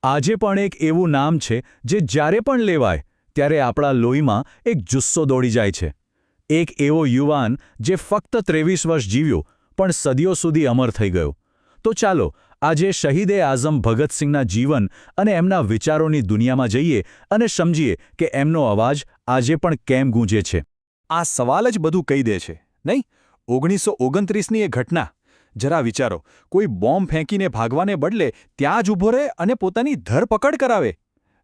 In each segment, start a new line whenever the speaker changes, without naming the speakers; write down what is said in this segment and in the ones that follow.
આજે પણ એક એવું નામ છે જે જ્યારે પણ લેવાય ત્યારે આપણા લોહીમાં એક જુસ્સો દોડી જાય છે. એક એવો યુવાન જે ફક્ત 23 વર્ષ જીવ્યો પણ સદીઓ સુધી અમર થઈ ગયો. તો ચાલો આજે શહીદ-એ-આઝમ ભગતસિંહના જીવન અને એમના વિચારોની દુનિયામાં જઈએ અને સમજીએ કે એમનો અવાજ આજે પણ કેમ ગૂંજે છે.
આ સવાલ જ બધું કહી દે છે, નહીં? 1929ની એ ઘટના. જરા વિચારો, કોઈ બોમ્બ ફેંકીને ભાગવાને બદલે ત્યાં જ ઊભો રહે અને પોતાની ધરપકડ કરાવે.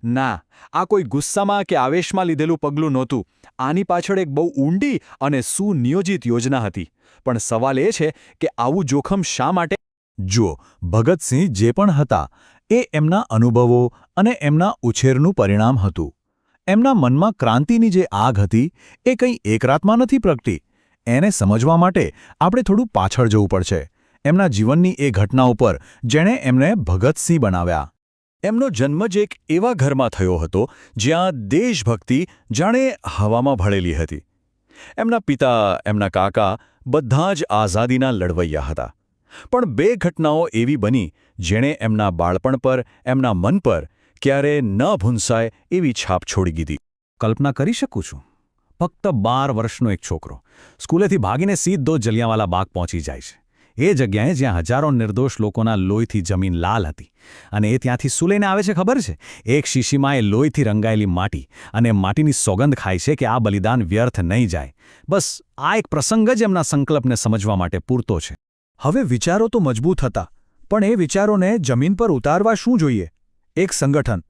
ના, આ કોઈ ગુસ્સામાં કે આવેશમાં લીધેલું પગલું નહોતું. આની પાછળ એક બહુ ઊંડી અને સુનિયોજિત યોજના હતી. પણ સવાલ એ છે કે આવું જોખમ શા માટે?
જુઓ, ભગતસિંહ જે પણ હતા એ એમના અનુભવો અને એમના ઉછેરનું પરિણામ હતું. એમના મનમાં ક્રાંતિની જે આગ હતી એ કંઈ એક રાતમાં નથી પ્રગટી. એને સમજવા માટે આપણે થોડું પાછળ જવું પડશે, એમના જીવનની એ ઘટના ઉપર જેણે એમને ભગતસિંહ બનાવ્યા.
એમનો જન્મ જ એક એવા ઘરમાં થયો હતો જ્યાં દેશભક્તિ જાણે હવામાં ભળેલી હતી. એમના પિતા, એમના કાકા બધા જ આઝાદીના લડવૈયા હતા. પણ બે ઘટનાઓ એવી બની જેણે એમના બાળપણ પર, એમના મન પર ક્યારે ન ભૂંસાય એવી છાપ છોડી દીધી.
કલ્પના કરી શકું છું. ફક્ત 12 વર્ષનો એક છોકરો સ્કૂલેથી ભાગીને સીધો જલિયાંવાલા બાગ પહોંચી જાય છે. એ જગ્યાએ જ્યાં હજારો નિર્દોષ લોકોના લોહીથી જમીન લાલ હતી. અને એ ત્યાંથી શું લઈને આવે છે ખબર છે? એક શીશીમાં એ લોહીથી રંગાયેલી માટી, અને માટીની સોગંદ ખાય છે કે આ બલિદાન વ્યર્થ નહીં જાય. બસ આ એક પ્રસંગ જ એમના સંકલ્પને સમજવા માટે પૂરતો છે.
હવે વિચારો તો મજબૂત હતા, પણ એ વિચારોને જમીન પર ઉતારવા શું જોઈએ? એક સંગઠન.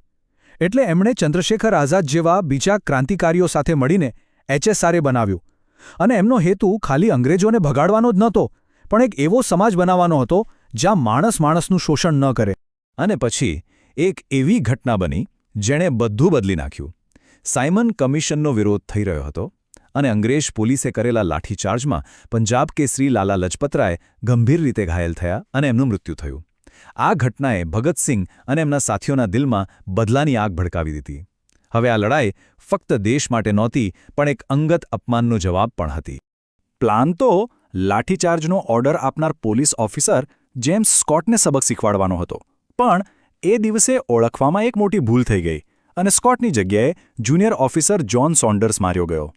એટલે એમણે ચંદ્રશેખર આઝાદ જેવા બીજા ક્રાંતિકારીઓ સાથે મળીને HSRA બનાવ્યું. અને એમનો હેતુ ખાલી અંગ્રેજોને ભગાડવાનો જ નહોતો, પણ એક એવો સમાજ બનાવવાનો હતો જ્યાં માણસ માણસનું શોષણ ન કરે.
અને પછી એક એવી ઘટના બની જેણે બધું બદલી નાખ્યું. સાયમન કમિશનનો વિરોધ થઈ રહ્યો હતો અને અંગ્રેજ પોલીસે કરેલા લાઠીચાર્જમાં પંજાબ કેસરી લાલા લજપતરાય ગંભીર રીતે ઘાયલ થયા અને એમનું મૃત્યુ થયું. આ ઘટનાએ ભગતસિંહ અને એમના સાથીઓના દિલમાં બદલાની આગ ભડકાવી દીધી. હવે આ લડાઈ ફક્ત દેશ માટે નહોતી, પણ એક અંગત અપમાનનો જવાબ પણ હતી. પ્લાન તો લાઠીચાર્જનો ઓર્ડર આપનાર પોલીસ ઓફિસર જેમ્સ સ્કોટને સબક શીખવાડવાનો હતો. પણ એ દિવસે ઓળખવામાં એક મોટી ભૂલ થઈ ગઈ અને સ્કોટની જગ્યાએ જુનિયર ઓફિસર જ્હોન સોન્ડર્સ માર્યો ગયો.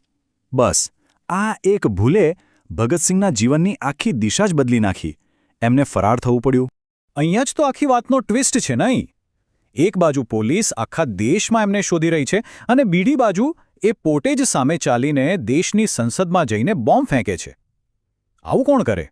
બસ આ એક ભૂલે ભગતસિંહના જીવનની આખી દિશા જ બદલી નાખી. એમને ફરાર થવું પડ્યું.
અહીંયા જ તો આખી વાતનો ટ્વિસ્ટ છે, નહીં? એક બાજુ પોલીસ આખા દેશમાં એમને શોધી રહી છે અને બીજી બાજુ એ પોતે જ સામે ચાલીને દેશની સંસદમાં જઈને બોમ્બ ફેંકે છે. આવું કોણ કરે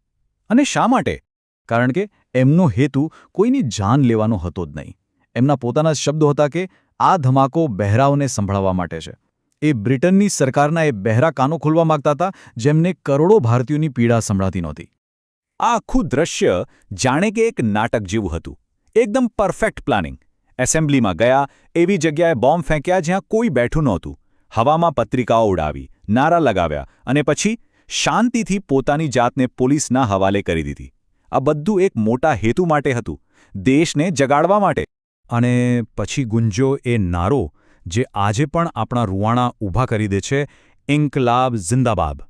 અને શા માટે? કારણ કે એમનો હેતુ કોઈની જાન લેવાનો હતો જ નહીં. એમના પોતાના શબ્દો હતા કે આ ધમાકો બહેરાઓને સંભળાવવા માટે છે. એ બ્રિટનની સરકારના એ બહેરા કાનો ખોલવા માંગતા હતા જેમને કરોડો ભારતીયોની પીડા સંભળાતી નહોતી.
આ આખું દ્રશ્ય જાણે કે એક નાટક જેવું હતું. એકદમ પરફેક્ટ પ્લાનિંગ. એસેમ્બલીમાં ગયા, એવી જગ્યાએ બોમ્બ ફેંક્યા જ્યાં કોઈ બેઠું નહોતું. હવામાં પત્રિકાઓ ઉડાવી, નારા લગાવ્યા અને પછી શાંતિથી પોતાની જાતને પોલીસના હવાલે કરી દીધી. આ બધું એક મોટા હેતુ માટે હતું, દેશને જગાડવા માટે.
અને પછી ગુંજ્યો એ નારો જે આજે પણ આપણા રૂવાણા ઊભા કરી દે છે, ઇન્કલાબ જિંદાબાદ.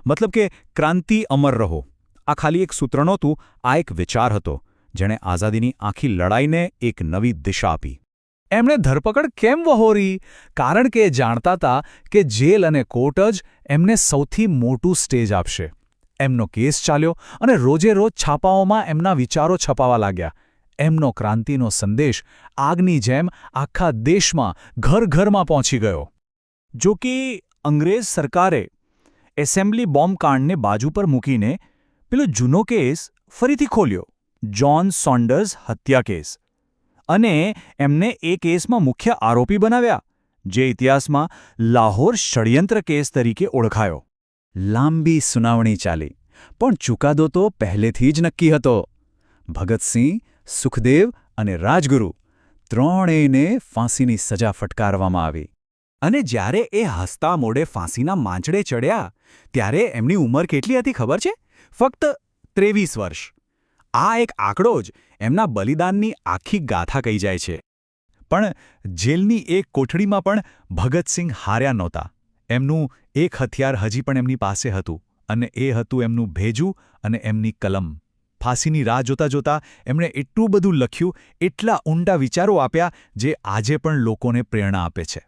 મતલબ કે ક્રાંતિ અમર રહો. આ ખાલી એક સૂત્ર નહોતું, આ એક વિચાર હતો જેણે આઝાદીની આખી લડાઈને એક નવી દિશા આપી.
એમણે ધરપકડ કેમ વહોરી? કારણ કે એ જાણતા હતા કે જેલ અને કોર્ટ જ એમને સૌથી મોટું સ્ટેજ આપશે. એમનો કેસ ચાલ્યો અને રોજે રોજ છાપાઓમાં એમના વિચારો છપાવા લાગ્યા. એમનો ક્રાંતિનો સંદેશ આગની જેમ આખા દેશમાં ઘર ઘરમાં પહોંચી ગયો.
જો કે અંગ્રેજ સરકારે એસેમ્બલી બોમ્બ કાંડને બાજુ પર મૂકીને પેલો જૂનો કેસ ફરીથી ખોલ્યો, જ્હોન સોન્ડર્સ હત્યા કેસ. અને એમને એ કેસમાં મુખ્ય આરોપી બનાવ્યા, જે ઇતિહાસમાં લાહોર ષડયંત્ર કેસ તરીકે ઓળખાયો. લાંબી સુનાવણી ચાલી, પણ ચુકાદો તો પહેલેથી જ નક્કી હતો. ભગતસિંહ, સુખદેવ અને રાજગુરુ ત્રણેયને ફાંસીની સજા ફટકારવામાં આવી. અને જ્યારે એ હસતા મોઢે ફાંસીના માંચડે ચડ્યા ત્યારે એમની ઉંમર કેટલી હતી ખબર છે? ફક્ત 23 વર્ષ. આ એક આંકડો જ એમના બલિદાનની આખી ગાથા કહી જાય છે. પણ જેલની એક કોઠડીમાં પણ ભગતસિંહ હાર્યા નહોતા. એમનું એક હથિયાર હજી પણ એમની પાસે હતું, અને એ હતું એમનું ભેજું અને એમની કલમ.
ફાંસીની રાહ જોતા જોતા એમણે એટલું બધું લખ્યું, એટલા ઊંડા વિચારો આપ્યા, જે આજે પણ લોકોને પ્રેરણા આપે છે.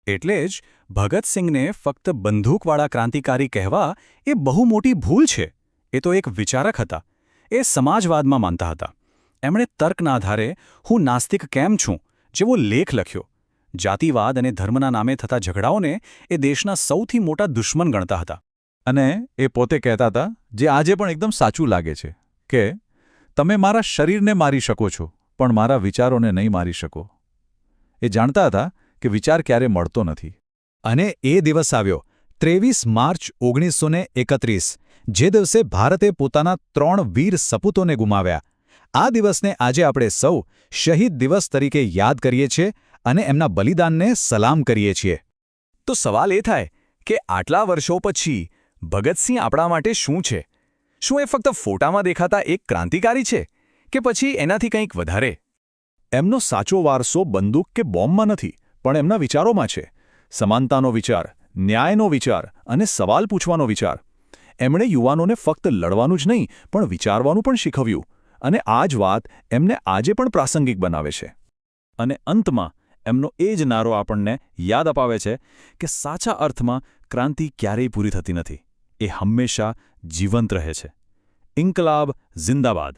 એટલે જ ભગતસિંહને ફક્ત બંદૂકવાળા ક્રાંતિકારી કહેવા એ બહુ મોટી ભૂલ છે. એ તો એક વિચારક હતા. એ સમાજવાદમાં માનતા હતા. એમણે તર્કના આધારે હું નાસ્તિક કેમ છું જેવો લેખ લખ્યો. જાતિવાદ અને ધર્મના નામે થતા ઝઘડાઓને એ દેશના સૌથી મોટા દુશ્મન ગણતા હતા.
અને એ પોતે કહેતા હતા, જે આજે પણ એકદમ સાચું લાગે છે, કે તમે મારા શરીરને મારી શકો છો, પણ મારા વિચારોને નહીં મારી શકો. એ જાણતા હતા કે વિચાર ક્યારે મળતો નથી.
અને એ દિવસ આવ્યો 23 માર્ચ 1931, જે દિવસે ભારતે પોતાના 3 વીર સપૂતોને ગુમાવ્યા. આ દિવસને આજે આપણે સૌ શહીદ દિવસ તરીકે યાદ કરીએ છીએ અને એમના બલિદાનને સલામ કરીએ છીએ.
તો સવાલ એ થાય કે આટલા વર્ષો પછી ભગતસિંહ આપણા માટે શું છે? શું એ ફક્ત ફોટામાં દેખાતા એક ક્રાંતિકારી છે, કે પછી એનાથી કંઈક વધારે?
એમનો સાચો વારસો બંદૂક કે બોમ્બમાં નથી, પણ એમના વિચારોમાં છે. સમાનતાનો વિચાર, ન્યાયનો વિચાર અને સવાલ પૂછવાનો વિચાર. એમણે યુવાનોને ફક્ત લડવાનું જ નહીં, પણ વિચારવાનું પણ શીખવ્યું. અને આ જ વાત એમને આજે પણ પ્રાસંગિક બનાવે છે. અને અંતમાં એમનો એ જ નારો આપણને યાદ અપાવે છે કે સાચા અર્થમાં ક્રાંતિ ક્યારેય પૂરી થતી નથી. એ હંમેશા જીવંત રહે છે. ઇન્કલાબ જિંદાબાદ.